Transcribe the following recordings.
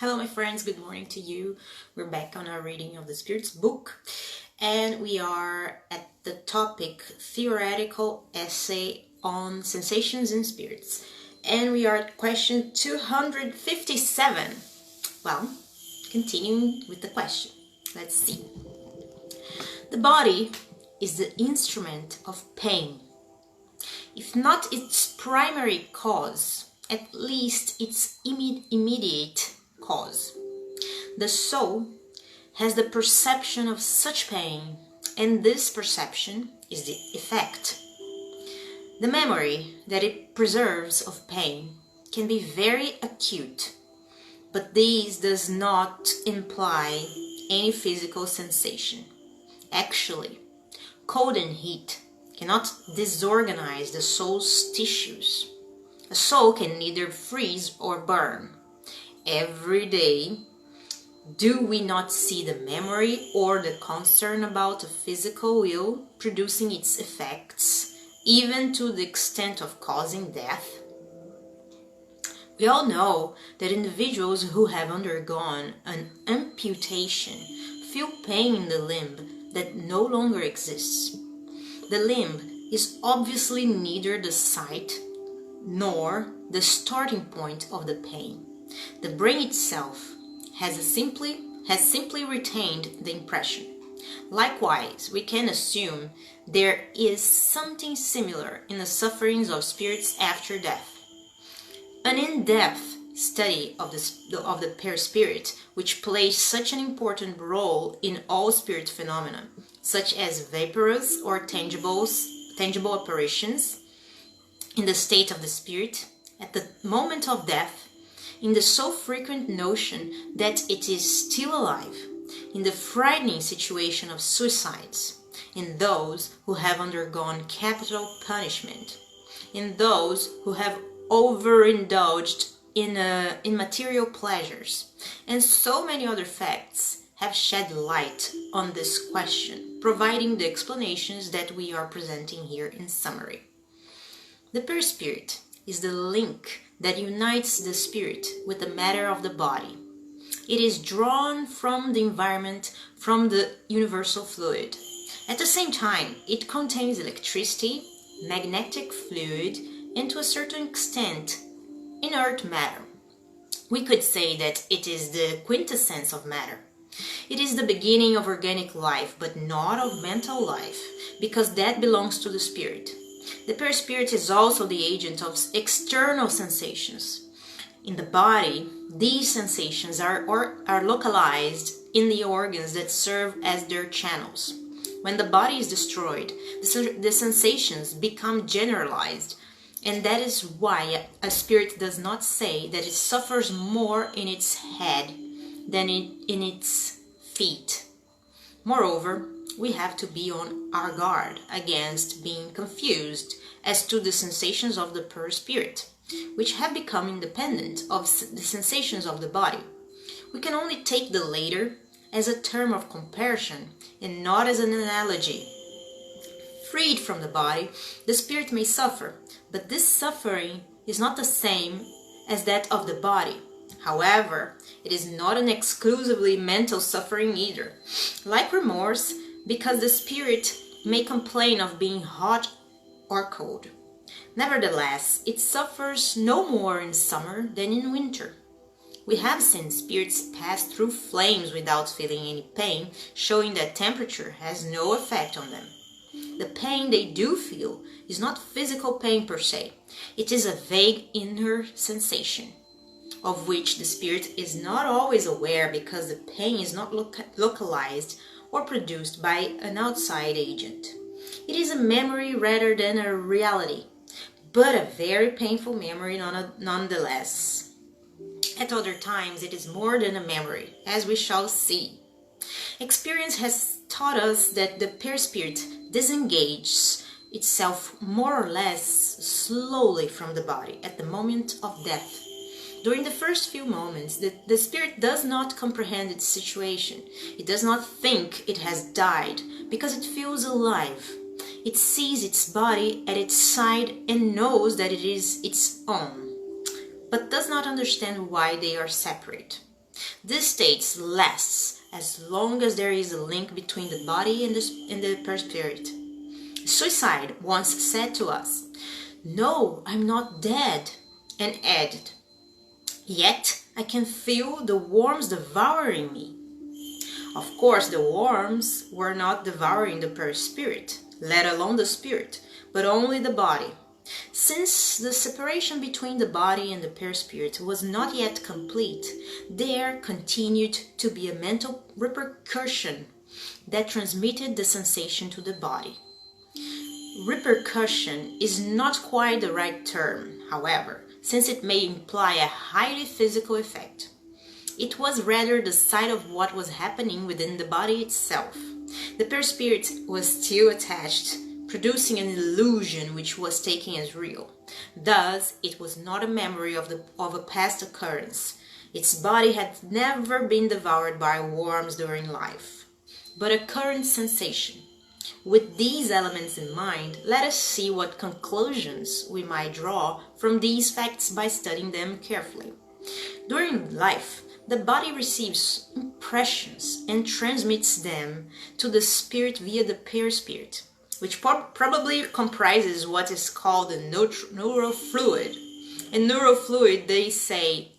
Hello my friends, good morning to you. We're back on our reading of the Spirits book and we are at the topic Theoretical Essay on Sensations in Spirits, and we are at question 257. Well, continuing with the question, let's see. The body is the instrument of pain. If not its primary cause, at least its immediate cause. The soul has the perception of such pain, and this perception is the effect. The memory that it preserves of pain can be very acute, but this does not imply any physical sensation. Actually, cold and heat cannot disorganize the soul's tissues. A soul can neither freeze or burn. Every day, do we not see the memory or the concern about a physical will producing its effects, even to the extent of causing death? We all know that individuals who have undergone an amputation feel pain in the limb that no longer exists. The limb is obviously neither the site nor the starting point of the pain. The brain itself has simply retained the impression. Likewise, we can assume there is something similar in the sufferings of spirits after death. An in-depth study of the perispirit, which plays such an important role in all spirit phenomena, such as vaporous or tangible apparitions, in the state of the spirit, at the moment of death, in the so frequent notion that it is still alive, in the frightening situation of suicides, in those who have undergone capital punishment, in those who have overindulged in material pleasures, and so many other facts have shed light on this question, providing the explanations that we are presenting here in summary. The perispirit is the link that unites the spirit with the matter of the body. It is drawn from the environment, from the universal fluid. At the same time, it contains electricity, magnetic fluid, and to a certain extent, inert matter. We could say that it is the quintessence of matter. It is the beginning of organic life, but not of mental life, because that belongs to the spirit. The perispirit is also the agent of external sensations. In the body, these sensations are localized in the organs that serve as their channels. When the body is destroyed, the sensations become generalized, and that is why a spirit does not say that it suffers more in its head than in its feet. Moreover, we have to be on our guard against being confused as to the sensations of the perispirit, which have become independent of the sensations of the body. We can only take the latter as a term of comparison and not as an analogy. Freed from the body, the spirit may suffer, but this suffering is not the same as that of the body. However, it is not an exclusively mental suffering either. Like remorse, because the spirit may complain of being hot or cold. Nevertheless, it suffers no more in summer than in winter. We have seen spirits pass through flames without feeling any pain, showing that temperature has no effect on them. The pain they do feel is not physical pain per se. It is a vague inner sensation, of which the spirit is not always aware because the pain is not localized or produced by an outside agent. It is a memory rather than a reality, but a very painful memory nonetheless. At other times, it is more than a memory, as we shall see. Experience has taught us that the perispirit disengages itself more or less slowly from the body at the moment of death. During the first few moments, the spirit does not comprehend its situation. It does not think it has died because it feels alive. It sees its body at its side and knows that it is its own, but does not understand why they are separate. This state lasts as long as there is a link between the body and the perispirit. Suicide once said to us, "No, I'm not dead," and added, "Yet I can feel the worms devouring me." Of course, the worms were not devouring the perispirit, let alone the spirit, but only the body. Since the separation between the body and the perispirit was not yet complete, there continued to be a mental repercussion that transmitted the sensation to the body. Repercussion is not quite the right term, however, since it may imply a highly physical effect. It was rather the sight of what was happening within the body itself. The perispirit was still attached, producing an illusion which was taken as real. Thus, it was not a memory of a past occurrence. Its body had never been devoured by worms during life, but a current sensation. With these elements in mind, let us see what conclusions we might draw from these facts by studying them carefully. During life, the body receives impressions and transmits them to the spirit via the perispirit, which probably comprises what is called the neurofluid. In neurofluid, they say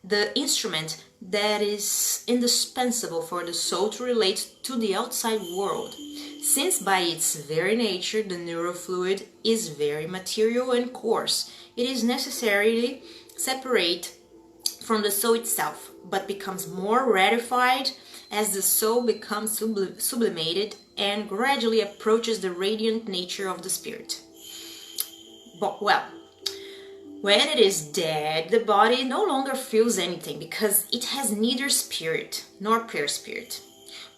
the instrument that is indispensable for the soul to relate to the outside world, since by its very nature the neurofluid is very material and coarse. It is necessarily separate from the soul itself, but becomes more ratified as the soul becomes sublimated and gradually approaches the radiant nature of the spirit. But, well, when it is dead, the body no longer feels anything because it has neither spirit nor perispirit.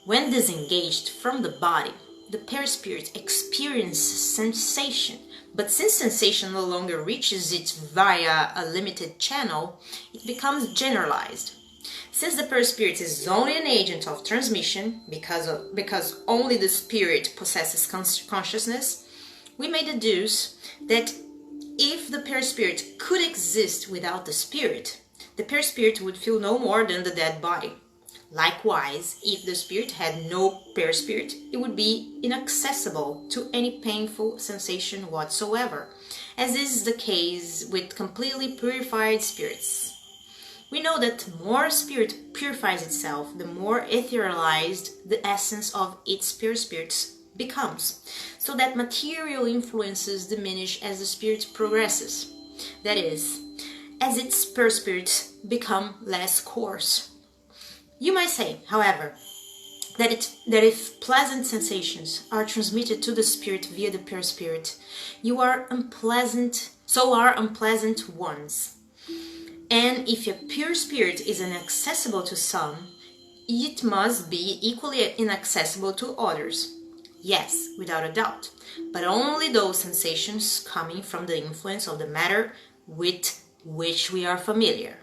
When disengaged from the body, the perispirit experiences sensation, but since sensation no longer reaches it via a limited channel, it becomes generalized. Since the perispirit is only an agent of transmission, because only the spirit possesses consciousness, we may deduce that if the perispirit could exist without the spirit, the perispirit would feel no more than the dead body. Likewise, if the spirit had no perispirit, it would be inaccessible to any painful sensation whatsoever, as is the case with completely purified spirits. We know that the more spirit purifies itself, the more etherealized the essence of its perispirit becomes, so that material influences diminish as the spirit progresses. That is, as its perispirits become less coarse. You might say, however, that if pleasant sensations are transmitted to the spirit via the perispirit, so are unpleasant ones. And if a pure spirit is inaccessible to some, it must be equally inaccessible to others. Yes, without a doubt, but only those sensations coming from the influence of the matter with which we are familiar.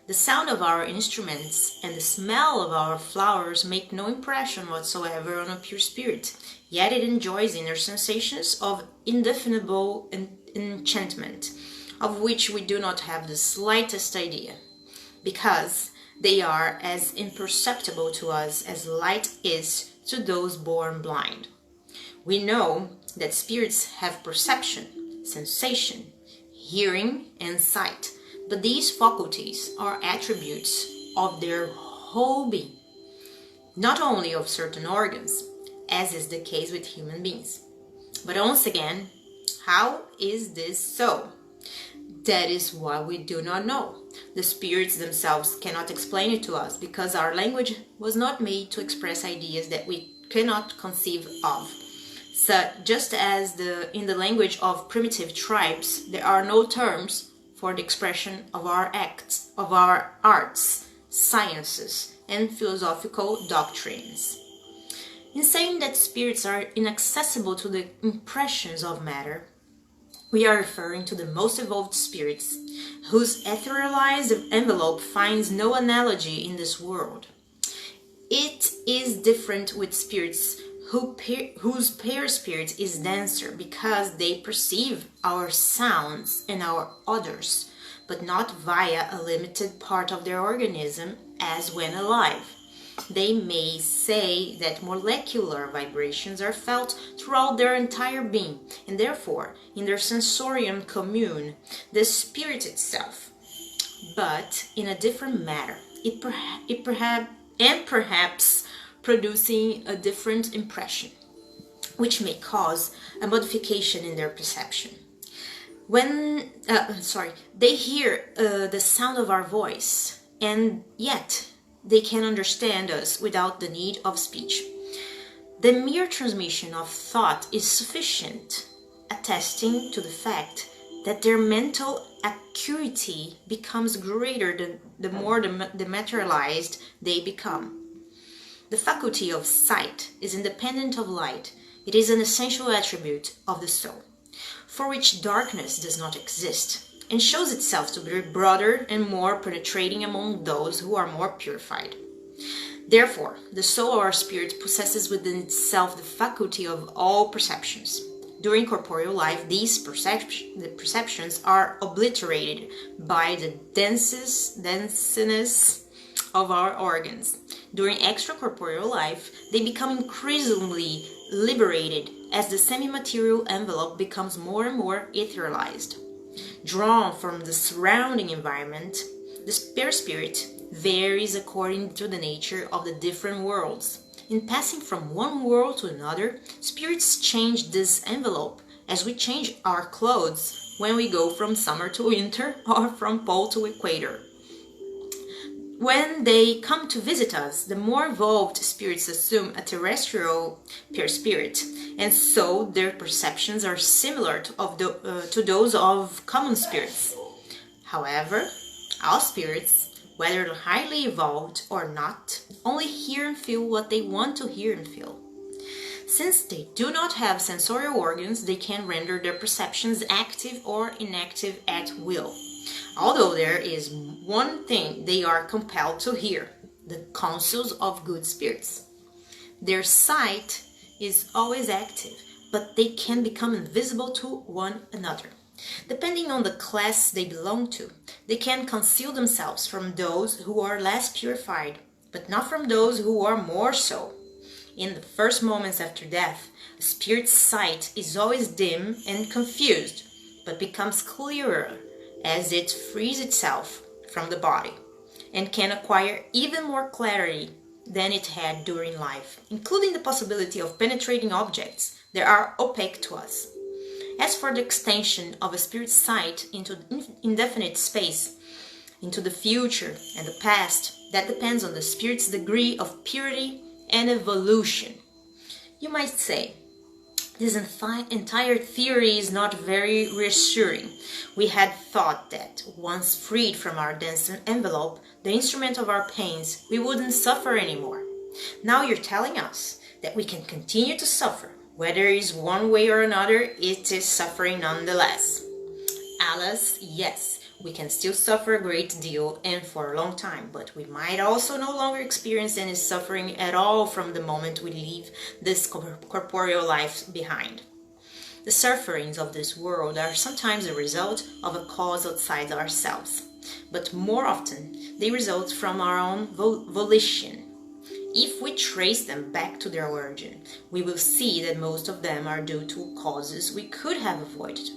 The sound of our instruments and the smell of our flowers make no impression whatsoever on a pure spirit, yet it enjoys inner sensations of indefinable enchantment, of which we do not have the slightest idea, because they are as imperceptible to us as light is to those born blind. We know that spirits have perception, sensation, hearing, and sight, but these faculties are attributes of their whole being, not only of certain organs, as is the case with human beings. But once again, how is this so? That is what we do not know. The spirits themselves cannot explain it to us because our language was not made to express ideas that we cannot conceive of. So just as in the language of primitive tribes, there are no terms for the expression of our acts, of our arts, sciences, and philosophical doctrines. In saying that spirits are inaccessible to the impressions of matter, we are referring to the most evolved spirits, whose etherealized envelope finds no analogy in this world. It is different with spirits whose perispirit is denser because they perceive our sounds and our odors, but not via a limited part of their organism as when alive. They may say that molecular vibrations are felt throughout their entire being, and therefore, in their sensorium commune, the spirit itself, but in a different manner, perhaps producing a different impression, which may cause a modification in their perception. When they hear the sound of our voice, and yet they can understand us without the need of speech. The mere transmission of thought is sufficient, attesting to the fact that their mental acuity becomes greater the more dematerialized they become. The faculty of sight is independent of light. It is an essential attribute of the soul, for which darkness does not exist, and shows itself to be broader and more penetrating among those who are more purified. Therefore, the soul or spirit possesses within itself the faculty of all perceptions. During corporeal life, these perceptions are obliterated by the denseness of our organs. During extracorporeal life, they become increasingly liberated as the semi-material envelope becomes more and more etherealized. Drawn from the surrounding environment, the spirit varies according to the nature of the different worlds. In passing from one world to another, spirits change this envelope as we change our clothes when we go from summer to winter or from pole to equator. When they come to visit us, the more evolved spirits assume a terrestrial perispirit, and so their perceptions are similar to those of common spirits. However, all spirits, whether highly evolved or not, only hear and feel what they want to hear and feel. Since they do not have sensorial organs, they can render their perceptions active or inactive at will. Although there is one thing they are compelled to hear, the counsels of good spirits. Their sight is always active, but they can become invisible to one another. Depending on the class they belong to, they can conceal themselves from those who are less purified, but not from those who are more so. In the first moments after death, a spirit's sight is always dim and confused, but becomes clearer as it frees itself from the body, and can acquire even more clarity than it had during life, including the possibility of penetrating objects that are opaque to us. As for the extension of a spirit's sight into indefinite space, into the future and the past, that depends on the spirit's degree of purity and evolution. You might say, this entire theory is not very reassuring. We had thought that, once freed from our dense envelope, the instrument of our pains, we wouldn't suffer anymore. Now you're telling us that we can continue to suffer. Whether it's one way or another, it is suffering nonetheless. Alas, yes, we can still suffer a great deal and for a long time, but we might also no longer experience any suffering at all from the moment we leave this corporeal life behind. The sufferings of this world are sometimes a result of a cause outside ourselves, but more often they result from our own volition. If we trace them back to their origin, we will see that most of them are due to causes we could have avoided.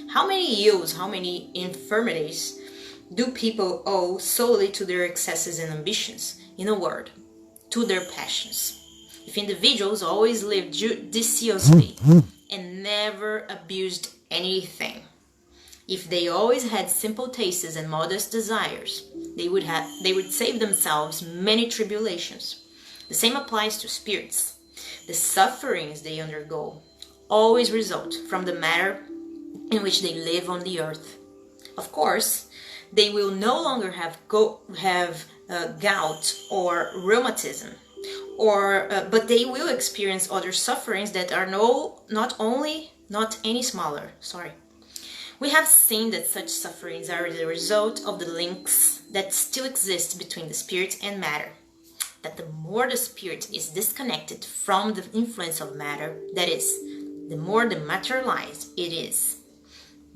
How many ills, how many infirmities do people owe solely to their excesses and ambitions? In a word, to their passions. If individuals always lived judiciously and never abused anything, if they always had simple tastes and modest desires, they would save themselves many tribulations. The same applies to spirits. The sufferings they undergo always result from the matter in which they live on the earth. Of course, they will no longer have gout or rheumatism, but they will experience other sufferings that are not any smaller. We have seen that such sufferings are the result of the links that still exist between the spirit and matter. That the more the spirit is disconnected from the influence of matter, that is, the more dematerialized it is,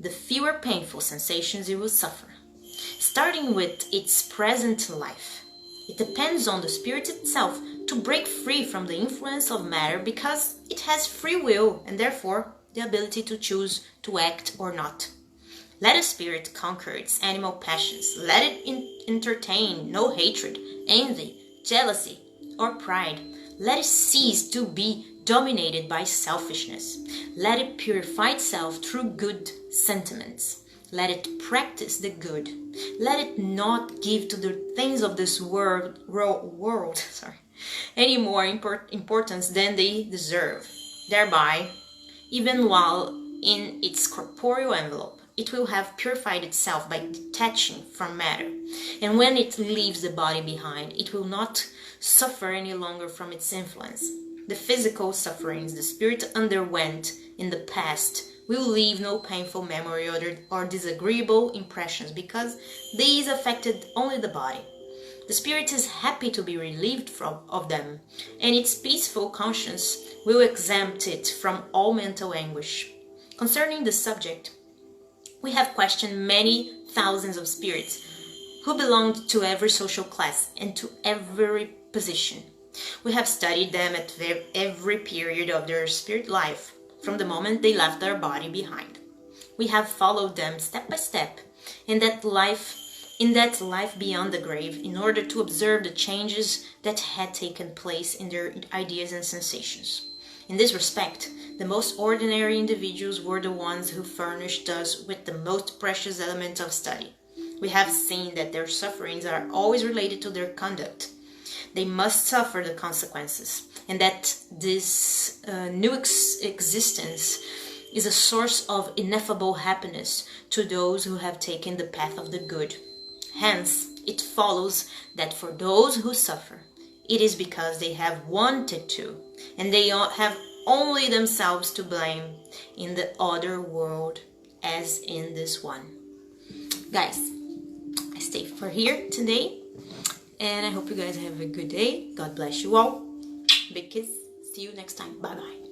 the fewer painful sensations it will suffer. Starting with its present life, It depends on the spirit itself to break free from the influence of matter because it has free will and therefore the ability to choose to act or not. Let a spirit conquer its animal passions. Let it entertain no hatred, envy, jealousy, or pride. Let it cease to be dominated by selfishness. Let it purify itself through good sentiments. Let it practice the good. Let it not give to the things of this world any more importance than they deserve. Thereby, even while in its corporeal envelope, it will have purified itself by detaching from matter. And when it leaves the body behind, it will not suffer any longer from its influence. The physical sufferings the spirit underwent in the past will leave no painful memory or disagreeable impressions because these affected only the body. The spirit is happy to be relieved of them, and its peaceful conscience will exempt it from all mental anguish. Concerning the subject, we have questioned many thousands of spirits who belonged to every social class and to every position. We have studied them at every period of their spirit life, from the moment they left their body behind. We have followed them step by step in that life beyond the grave in order to observe the changes that had taken place in their ideas and sensations. In this respect, the most ordinary individuals were the ones who furnished us with the most precious element of study. We have seen that their sufferings are always related to their conduct. They must suffer the consequences, and that this new existence is a source of ineffable happiness to those who have taken the path of the good. Hence, it follows that for those who suffer, it is because they have wanted to, and they have only themselves to blame in the other world as in this one. Guys, I stay for here today, and I hope you guys have a good day. God bless you all. Big kiss. See you next time. Bye bye.